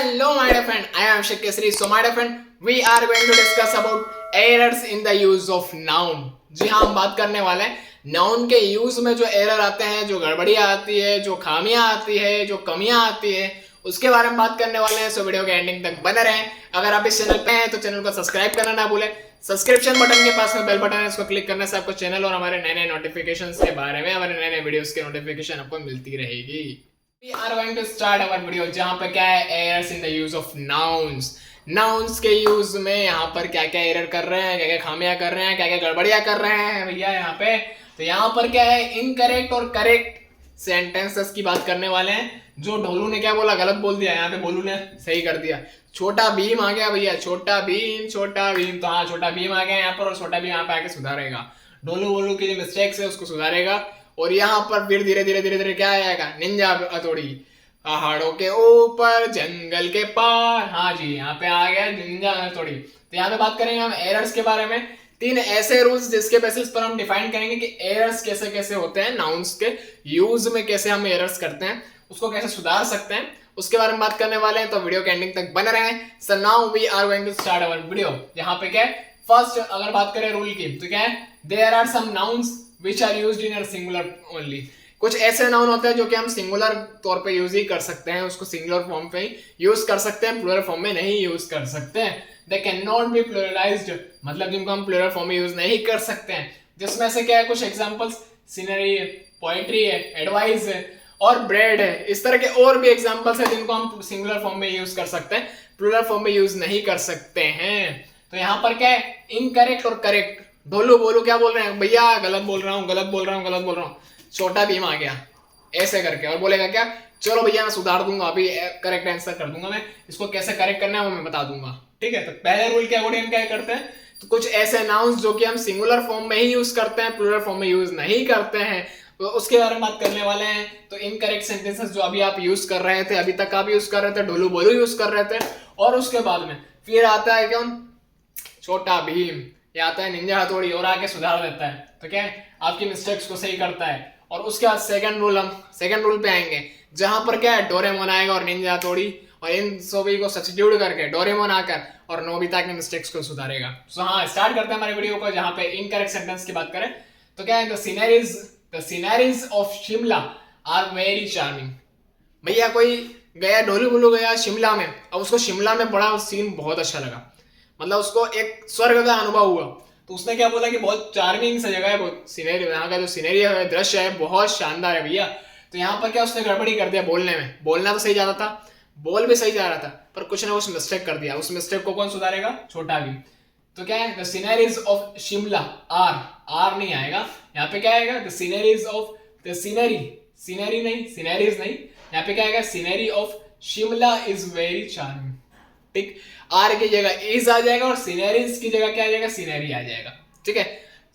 Hello, my dear friend. I am Shik Kesri. So, my dear friend, we are going to discuss about errors in the use of noun. जी हाँ, हम बात करने वाले हैं noun के use में जो एरर आते हैं, जो गड़बड़ियाँ आती है, जो खामियां आती है, जो कमियां आती है, उसके बारे में बात करने वाले हैं. सो वीडियो के एंडिंग तक बने रहें. अगर आप इस चैनल पे हैं तो चैनल को सब्सक्राइब करना ना भूलें. सब्सक्रिप्शन बटन के पास में बेल बटन है, इसको क्लिक करने से आपको चैनल और हमारे नए नए नोटिफिकेशंस के बारे में, हमारे नए नए वीडियोस की नोटिफिकेशन आपको मिलती रहेगी. We are going to start our video जहाँ पे क्या है errors in the use of nouns. Nouns के यूज में यहाँ पर क्या क्या एरर कर रहे हैं, क्या क्या खामियां कर रहे हैं, क्या क्या गड़बड़ियां कर रहे हैं भैया यहाँ पे. तो यहाँ पर क्या है इनकरेक्ट और करेक्ट सेंटेंसेस की बात करने वाले हैं. जो ढोलू ने क्या बोला गलत बोल दिया, यहाँ पे बोलू ने सही कर दिया. छोटा भीम आ गया भैया, छोटा भीम छोटा भीम. तो हाँ छोटा भीम आ गया यहाँ पर और छोटा भीम यहाँ पे आके सुधारेगा. ढोलू वोलू की जो मिस्टेक्स है उसको सुधारेगा. और यहाँ पर फिर धीरे धीरे धीरे धीरे क्या आएगा निंजा हथौड़ी. पहाड़ों के ऊपर जंगल के पार. हाँ जी यहाँ पे आ गया निंजा हथौड़ी. तो यहाँ पे बात करेंगे हम एरर्स के बारे में. तीन ऐसे रूल्स जिसके बेसिस पर हम डिफाइन करेंगे कि एरर्स कैसे कैसे होते हैं, नाउन्स के यूज में कैसे हम एरर्स करते हैं, उसको कैसे सुधार सकते हैं, उसके बारे में बात करने वाले हैं. तो वीडियो के एंडिंग तक बने रहें. So now we are going to start our video. यहाँ पे क्या है फर्स्ट अगर बात करें रूल की तो क्या है there are some nouns which are used in a singular only. कुछ ऐसे नाउन होते हैं जो कि हम सिंगुलर तौर पे यूज ही कर सकते हैं, उसको सिंगुलर फॉर्म पे ही यूज कर सकते हैं, प्लूरल फॉर्म में नहीं यूज कर सकते हैं. दे कैन नॉट बी प्लूरलाइज्ड, मतलब जिनको हम प्लूरल फॉर्म में यूज नहीं कर सकते हैं. जिसमें से क्या है कुछ एग्जांपल्स सीनरी है, पोएट्री है, एडवाइस है और ब्रेड है. इस तरह के और भी एग्जांपल्स है जिनको हम सिंगुलर फॉर्म में यूज कर सकते हैं, प्लूरल फॉर्म में यूज नहीं कर सकते हैं. तो यहाँ पर क्या है इनकरेक्ट और करेक्ट. ढोलू बोलू क्या बोल रहे हैं भैया, गलत बोल रहा हूँ गलत बोल रहा हूँ गलत बोल रहा हूँ. छोटा भीम आ गया ऐसे करके और बोलेगा क्या चलो भैया मैं सुधार दूंगा, अभी करेक्ट आंसर कर दूंगा, मैं इसको कैसे करेक्ट करना है वो मैं बता दूंगा. ठीक है. तो पहले रूल के अकॉर्डिंग क्या करते हैं तो कुछ ऐसे नाउन्स जो कि हम सिंगुलर फॉर्म में ही यूज करते हैं, प्लूरल फॉर्म में यूज नहीं करते हैं, तो उसके बारे में बात करने वाले हैं. तो इनकरेक्ट सेंटेंसेस जो अभी आप यूज कर रहे थे, अभी तक आप यूज कर रहे थे, ढोलू बोलू यूज कर रहे थे, और उसके बाद में फिर आता है कौन छोटा भीम, ये आता है निंजा हथौड़ी और आके सुधार देता है. तो क्या है आपकी मिस्टेक्स को सही करता है. और उसके बाद सेकंड रूल पे आएंगे जहां पर क्या है डोरेमोन आएगा और निंजा हथौड़ी और इन सभी को सब्स्टिट्यूट करके डोरेमोन आकर और नोबिता के मिस्टेक्स को सुधारेगा. सो हाँ स्टार्ट करते हैं हमारे वीडियो को. जहां पे इनकरेक्ट सेंटेंस की बात करें तो क्या है the sceneries of Shimla are very charming. भैया कोई गया ढोलू बोलू गया शिमला में, अब उसको शिमला में बड़ा सीन बहुत अच्छा लगा, मतलब उसको एक स्वर्ग का अनुभव हुआ. तो उसने क्या बोला कि बहुत चार्मिंग सा जगह है, बहुत सीनरी, यहाँ का जो सीनरी है दृश्य है बहुत शानदार है भैया. तो यहाँ पर क्या उसने गड़बड़ी कर दिया बोलने में. बोलना तो सही जा रहा था, बोल भी सही जा रहा था, पर कुछ ना कुछ मिस्टेक कर दिया. उस मिस्टेक को कौन सुधारेगा छोटा भी. तो क्या है the sceneries of Shimla are नहीं आएगा यहाँ पे, क्या आएगा the sceneries of the scenery नहीं सीनरीज नहीं, यहाँ पे क्या आएगा scenery of Shimla is very charming. ठीक, आर की जगह इज आ जाएगा और सीनरीज की जगह क्या आ जाएगा सीनरी आ जाएगा. ठीक है.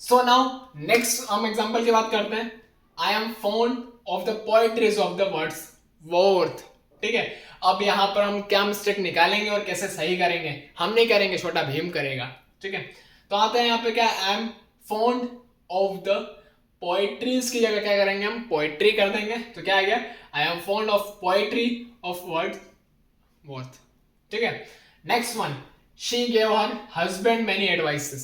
सो नाउ नेक्स्ट हम एग्जांपल की बात करते हैं. I am fond of the poetries of the words worth. ठीक है. अब यहाँ पर हम क्या मिस्टेक निकालेंगे और कैसे सही करेंगे, हम नहीं करेंगे, छोटा भीम करेगा. ठीक है. तो आते हैं यहाँ पे क्या I am fond of the poetries की जगह क्या करेंगे हम पोएट्री कर देंगे. तो क्या आ गया I am fond of poetry of words worth. ठीक है. Next one she gave her husband many advices.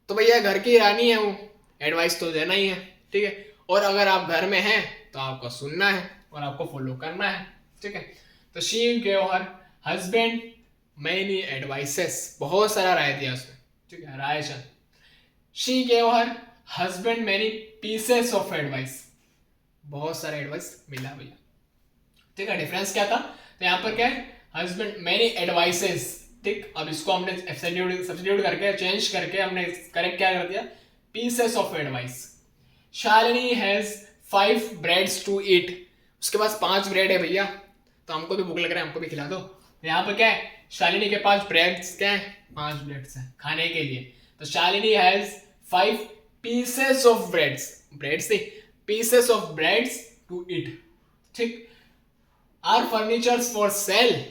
तो भैया घर की रानी है वो, एडवाइस तो देना ही है. ठीक है. और अगर आप घर में हैं तो आपको सुनना है और आपको फॉलो करना है. ठीक है. तो she gave her husband many advices, बहुत सारा राय दिया उसने. ठीक है राय चल. She gave her husband many pieces of advice, बहुत सारा एडवाइस मिला भैया. ठीक है. डिफरेंस क्या था तो यहाँ पर क्या है हस्बैंड मेनी एडवाइसेस. ठीक. अब इसको हमने सब्स्टिट्यूट करके चेंज करके हमने करेक्ट क्या कर दिया pieces of advice. Shalini has 5 breads to eat. उसके पास 5 ब्रेड है भैया, तो हमको भी भूख लग रहा है, हमको भी खिला दो. यहाँ पर क्या है शालिनी के पास ब्रेड्स क्या है 5 ब्रेड्स है खाने के लिए. तो Shalini has 5 pieces of breads नहीं pieces of breads to eat. ठीक. Are furnitures for sale.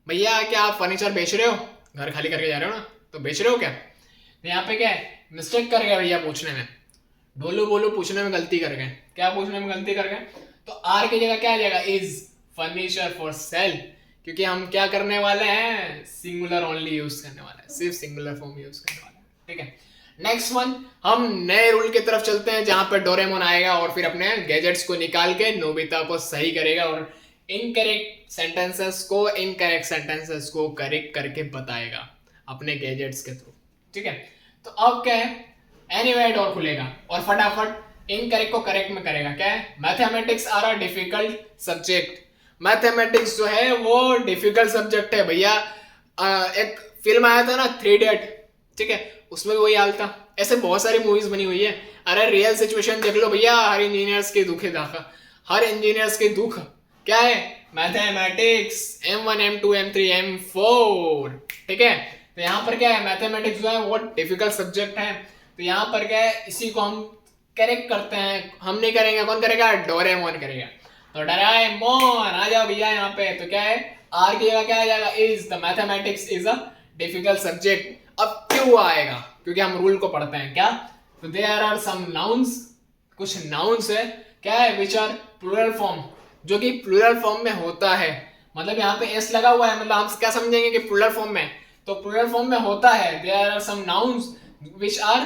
भैया क्या आप फर्नीचर बेच रहे हो, घर खाली करके जा रहे हो ना, तो बेच रहे हो क्या. तो यहाँ पे क्या है मिस्टेक कर गया भैया पूछने में, ढोलू बोलू पूछने में गलती कर गए. क्या पूछने में गलती कर गए तो आर की जगह क्या आ जाएगा इज फर्नीचर फॉर सेल. क्योंकि हम क्या करने वाले हैं, सिंगुलर ओनली यूज करने वाले हैं, सिर्फ सिंगुलर फॉर्म यूज करने वाले हैं, ठीक है। नेक्स्ट वन, हम नए रूल की तरफ चलते हैं जहां पर डोरेमोन आएगा और फिर अपने गैजेट्स को निकाल के नोबिता को सही करेगा और इनकरेक्ट सेंटेंसेस को करेक्ट करके बताएगा अपने गैजेट्स के थ्रू, ठीक है। तो अब क्या है, एनीवे डोर खुलेगा और फटाफट इनकरेक्ट को करेक्ट में करेगा। क्या है, mathematics are a difficult subject. Mathematics जो है वो डिफिकल्ट सब्जेक्ट है भैया। एक फिल्म आया था ना 3 इडियट, ठीक है, उसमें भी वही हाल था। ऐसे बहुत सारी मूवीज बनी हुई है। अरे रियल सिचुएशन देख लो भैया, हर इंजीनियर्स के दुख है दाखा, हर इंजीनियर्स के दुख क्या है, mathematics M1 M2 M3 M4, ठीक है। तो यहाँ पर क्या है, मैथमेटिक्स जो है वो डिफिकल्ट सब्जेक्ट है। तो यहाँ पर क्या है, इसी को हम करेक्ट करते हैं। हम नहीं करेंगे, कौन करेगा, डोरेमोन करेगा। तो डोरेमोन आ जाओ भैया यहाँ पे। तो क्या है, आर की जगह क्या आ जाएगा, is the mathematics is a difficult subject. अब क्यों आएगा, क्योंकि हम रूल को पढ़ते हैं। क्या, तो देयर आर सम नाउन्स, कुछ नाउन्स है क्या है, विच आर प्लूरल फॉर्म, जो कि प्लूरल फॉर्म में होता है। मतलब यहाँ पे एस लगा हुआ है, मतलब हम क्या समझेंगे कि प्लूरल फॉर्म में, तो प्लूरल फॉर्म में होता है। There are some nouns which are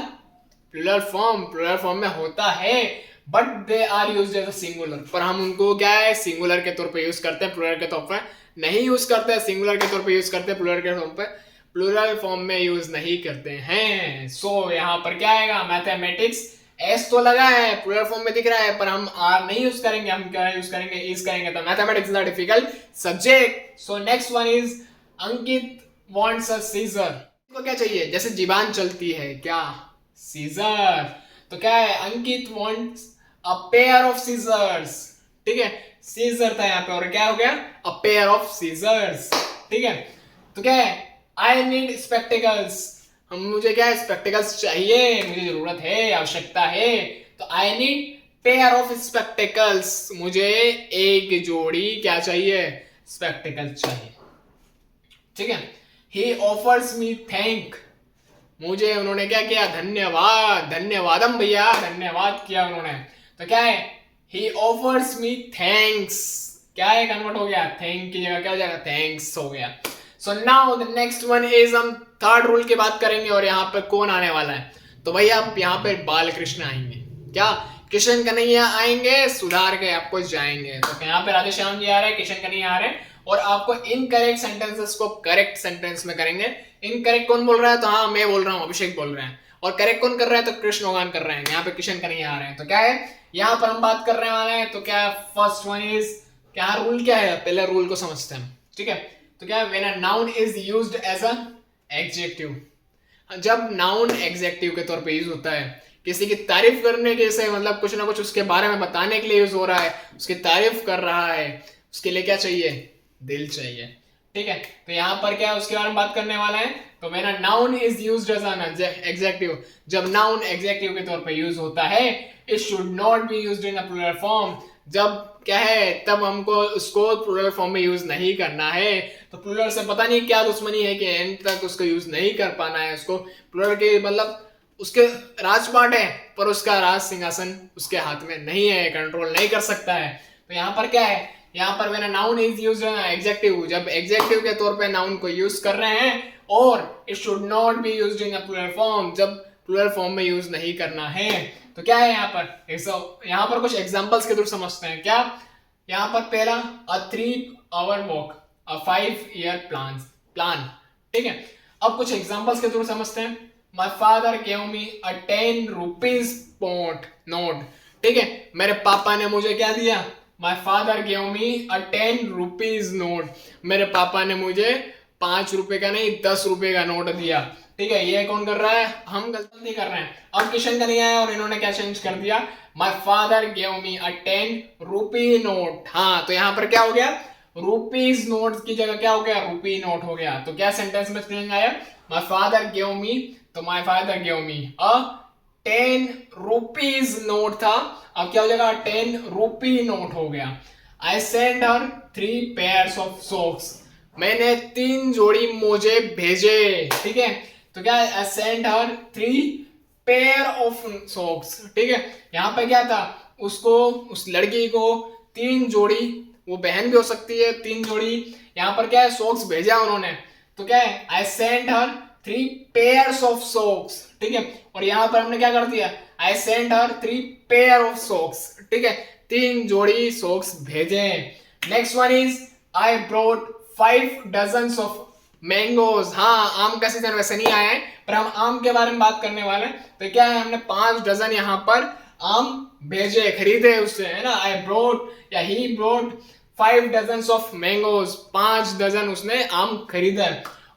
plural form में होता है, but they are used as a singular. पर हम उनको क्या है, सिंगुलर के तौर पे यूज करते हैं, प्लूरल के तौर पे नहीं यूज करते हैं। सिंगुलर के तौर पे यूज करते हैं, प्लूरल के तौर पे, प्लूरल फॉर्म में यूज नहीं करते हैं। सो यहाँ पर क्या आएगा, मैथमेटिक्स, एस तो लगा है, प्लूरल फॉर्म में दिख रहा है, पर हम आर नहीं यूज करेंगे, हम क्या यूज करेंगे, इज करेंगे। तो mathematics is a difficult subject. So next one is Ankit wants a seizure. को क्या चाहिए, जैसे जीवान चलती है, क्या, सीजर। तो क्या है, Ankit wants a pair of scissors, ठीक है। सीजर था यहाँ पे और क्या हो गया, अ पेयर ऑफ सीजर्स, ठीक है। तो क्या है, आई नीड स्पेक्टिकल्स, मुझे क्या है, स्पेक्टिकल्स चाहिए, मुझे जरूरत है, आवश्यकता है। तो I need pair of spectacles, मुझे एक जोड़ी क्या चाहिए, स्पेक्टिकल्स चाहिए, ठीक है। ही ऑफर्स मी थैंक, मुझे उन्होंने क्या किया, धन्यवाद, धन्यवादम भैया, धन्यवाद किया उन्होंने। तो क्या है, ही ऑफर्स मी थैंक्स, क्या है, कन्वर्ट हो गया, थैंक की जगह क्या हो जाएगा, थैंक्स हो गया। So now the next one is, हम थर्ड रूल की बात करेंगे और यहाँ पे कौन आने वाला है, तो भैया आप यहाँ पे बाल कृष्ण आएंगे, क्या, किशन कन्हैया आएंगे, सुधार के आपको जाएंगे। तो यहाँ पे राधे श्याम जी आ रहे हैं, किशन कन्हैया आ रहे हैं और आपको इनकरेक्ट सेंटेंसेस को करेक्ट सेंटेंस में करेंगे। इनकरेक्ट कौन बोल रहा है, तो हाँ मैं बोल रहा हूँ, अभिषेक बोल रहे हैं। और करेक्ट कौन कर रहा है, तो कृष्ण ओगान कर रहे हैं, यहाँ पे किशन कन्हैया आ रहे हैं। तो क्या है, यहाँ पर हम बात करने वाले हैं। तो क्या, फर्स्ट वन इज, क्या रूल क्या है, पहले रूल को समझते हैं, ठीक है। तो क्या, when a noun is used as a adjective, जब नाउन एडजेक्टिव के तौर पे यूज होता है, किसी की तारीफ करने के से, मतलब कुछ ना कुछ उसके बारे में बताने के लिए यूज हो रहा है, उसकी तारीफ कर रहा है, उसके लिए क्या चाहिए, दिल चाहिए, ठीक है। तो यहाँ पर क्या है, उसके बारे में बात करने वाला है। तो when a noun is used as an adjective, जब नाउन एडजेक्टिव के तौर पे यूज होता है, it should not be used in a plural form, जब क्या है, तब हमको उसको प्लूरल फॉर्म में यूज नहीं करना है। तो प्लूरल से पता नहीं क्या दुश्मनी है कि एंड तक उसको यूज नहीं कर पाना है। उसको प्लूरल के मतलब उसके राजपाट है, पर उसका राज सिंहासन उसके हाथ में नहीं है, कंट्रोल नहीं कर सकता है। तो यहाँ पर क्या है, यहाँ पर when a noun is used N adjective, जब एडजेक्टिव के तौर पे नाउन को यूज कर रहे हैं, और it should not be used in a plural form, जब प्लूरल फॉर्म में यूज नहीं करना है। तो क्या है यहाँ पर, यहाँ पर कुछ एग्जांपल्स के थ्रू समझते हैं। क्या, यहाँ पर पहला, अ 3 hour वॉक, अ 5 year प्लान, ठीक है। अब कुछ एग्जांपल्स के थ्रू समझते हैं। My father gave me a 10 rupees note, ठीक है, मेरे पापा ने मुझे क्या दिया, my father gave me a 10 rupees note, मेरे पापा ने मुझे 5 रुपए का नहीं 10 रुपए का नोट दिया, ठीक है। ये कौन कर रहा है, हम गलती नहीं कर रहे हैं। अब किशन कन्हैया है और इन्होंने क्या चेंज कर दिया, my father gave me a 10 rupee note. हाँ, तो यहाँ पर क्या हो गया, रुपीज नोट की जगह क्या हो गया, रुपी नोट हो गया। तो क्या सेंटेंस में चेंज आया, माय फादर गेव मी, तो my father gave me a 10 rupees note था, अब क्या हो जाएगा, 10 rupee नोट हो गया। I send her 3 pairs of socks, मैंने 3 जोड़ी मोजे भेजे, ठीक है। तो क्या, I send her 3 pair of socks, ठीक है। यहाँ पे क्या था, उसको, उस लड़की को 3 जोड़ी वो बहन भी हो सकती है। 3 जोड़ी यहाँ पर क्या है सॉक्स भेजा उन्होंने, तो क्या है I sent her 3 pairs of socks, ठीक है। और यहाँ पर हमने क्या कर दिया, I sent her 3 pair of socks, ठीक है, 3 जोड़ी सॉक्स भेजे। Next one is I brought 5 dozens of mangoes. हाँ, आम का सीजन वैसे नहीं आया है, पर हम आम के बारे में बात करने वाले हैं। तो क्या है, हमने 5 डजन यहाँ पर आम भेजे, खरीदे उससे, है ना। आई ब्रॉट या he brought 5 dozens of mangoes, 5 dozen उसने आम खरीदा।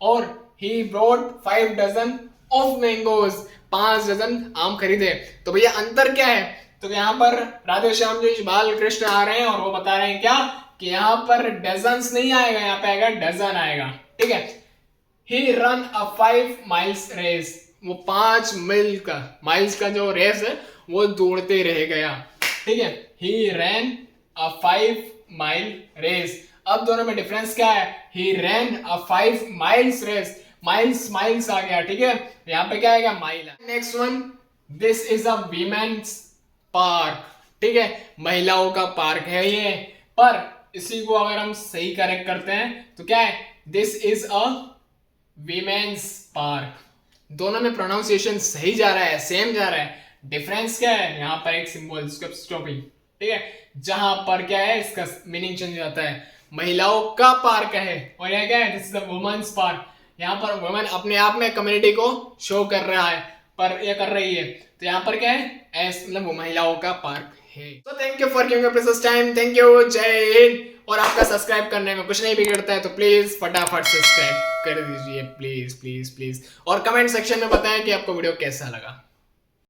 और he brought 5 dozen of mangoes, 5 dozen आम खरीदे। तो भैया अंतर क्या है, तो यहाँ पर राधे श्याम जी बाल कृष्ण आ रहे हैं और वो बता रहे हैं क्या कि यहाँ पर डजन्स नहीं आएगा, यहाँ पे आएगा डजन आएगा, ठीक है। ही रन अ 5 माइल्स रेस, वो 5 माइल्स का जो रेस है वो दौड़ते रह गया, ठीक है। He ran a 5 mile race. अब दोनों में डिफरेंस क्या है, he ran a 5 miles race, miles आ गया, ठीक है। यहाँ पे क्या आएगा, mile. Next one, this is a women's park, ठीक है, महिलाओं का पार्क है ये। पर इसी को अगर हम सही करेक्ट करते हैं तो क्या है, this is a women's park. दोनों में प्रोनाउंसिएशन सही जा रहा है, सेम जा रहा है। डिफरेंस क्या है, यहाँ पर एक सिंबल स्टॉपिंग, ठीक है, जहां पर क्या है इसका मीनिंग चेंज जाता है, महिलाओं का पार्क है और यह क्या है, this is the women's park. यहाँ पर वुमेन अपने आप में कम्युनिटी को शो कर रहा है, पर ये कर रही है, तो यहाँ पर क्या है, एस मतलब वो महिलाओं का पार्क है। तो thank you for giving your precious time, thank you, जय हिंद। और आपका सब्सक्राइब करने में कुछ नहीं बिगड़ता है, तो प्लीज फटाफट सब्सक्राइब कर दीजिए, प्लीज प्लीज प्लीज। और कमेंट सेक्शन में बताएं कि आपको वीडियो कैसा लगा।